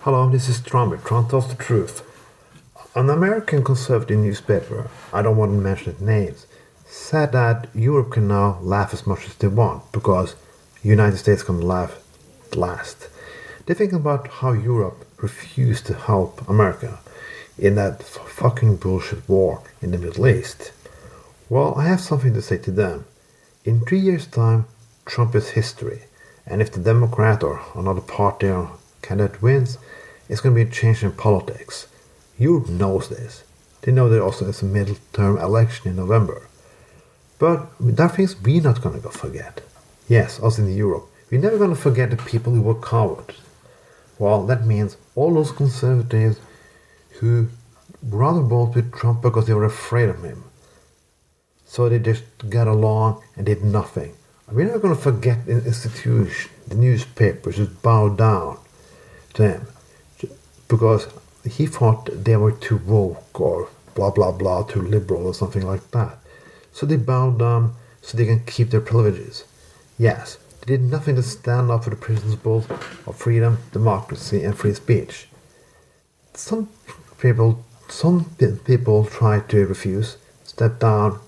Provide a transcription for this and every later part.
Hello, this is Trump. Trump tells the truth. An American conservative newspaper, I don't want to mention names, said that Europe can now laugh as much as they want because the United States can laugh last. They're thinking about how Europe refused to help America in that fucking bullshit war in the Middle East. Well, I have something to say to them. In 3 years' time, Trump is history. And if the Democrat or another party or candidate wins, it's going to be a change in politics. Europe knows this. They know there also is a middle-term election in November. But there are things we're not going to forget. Yes, us in Europe. We're never going to forget the people who were cowards. Well, that means all those conservatives who rather voted with Trump because they were afraid of him. So they just got along and did nothing. We're never going to forget the institution, the newspapers who bowed down to him because he thought they were too woke or blah blah blah, too liberal or something like that. So they bowed down so they can keep their privileges. Yes, they did nothing to stand up for the principles of freedom, democracy, and free speech. Some people try to refuse, step down,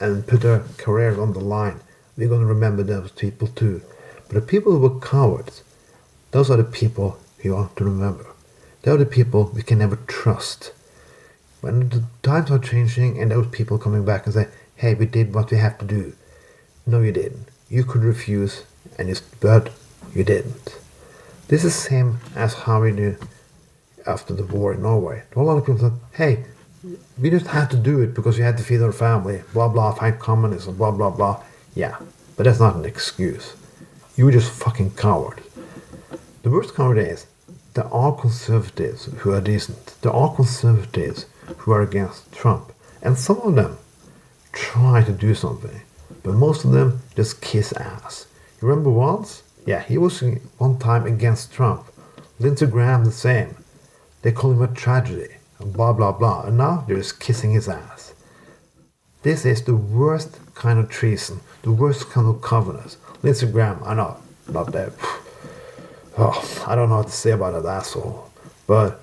and put their careers on the line. We're going to remember those people too. But the people who were cowards, those are the people we want to remember. They are the people we can never trust. When the times are changing and those people coming back and say, hey, we did what we have to do. No, you didn't. You could refuse, but you didn't. This is the same as how we did after the war in Norway. A lot of people said, hey, we just had to do it because we had to feed our family, blah blah, fight communism, blah blah blah. Yeah, but that's not an excuse. You were just fucking coward. The worst coward is, there are conservatives who are decent. There are conservatives who are against Trump. And some of them try to do something. But most of them just kiss ass. You remember Walz? Yeah, he was one time against Trump. Lindsey Graham the same. They call him a tragedy. And blah blah blah. And now they're just kissing his ass. This is the worst kind of treason. The worst kind of covenants. Lindsey Graham, I know, not that. Oh, I don't know what to say about that asshole. But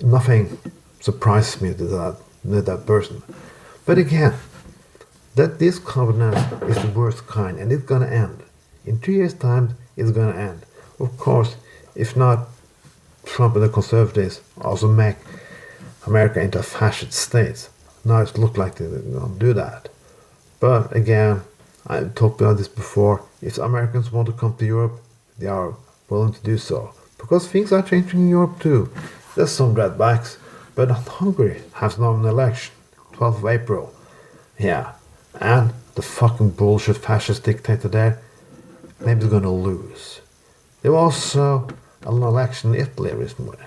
nothing surprises me with that person. But again, that this covenant is the worst kind, and it's gonna end. In 3 years' time, it's gonna end. Of course, if not, Trump and the conservatives also make America into a fascist state. Now it looks like they're gonna do that. But again, I talked about this before. If Americans want to come to Europe, they are willing to do so. Because things are changing in Europe too. There's some red backs, but Hungary has now an election, 12th of April. Yeah, and the fucking bullshit fascist dictator there, maybe he's gonna lose. There was also an election in Italy recently,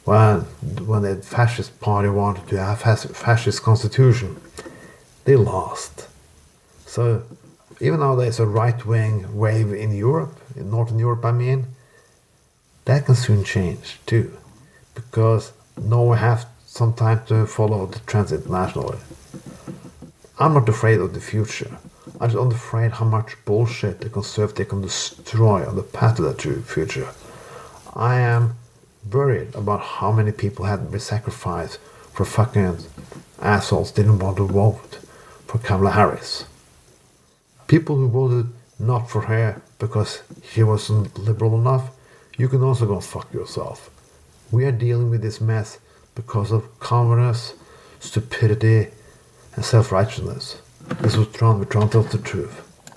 when the fascist party wanted to have a fascist constitution. They lost. So even though there's a right-wing wave in Europe, in Northern Europe I mean, that can soon change too. Because now we have some time to follow the trends internationally. I'm not afraid of the future. I'm just afraid how much bullshit the conservatives can destroy on the path to that future. I am worried about how many people had to be sacrificed for fucking assholes didn't want to vote for Kamala Harris. People who voted not for her because she wasn't liberal enough, you can also go fuck yourself. We are dealing with this mess because of cowardice, stupidity, and self-righteousness. This was Trump tells the truth.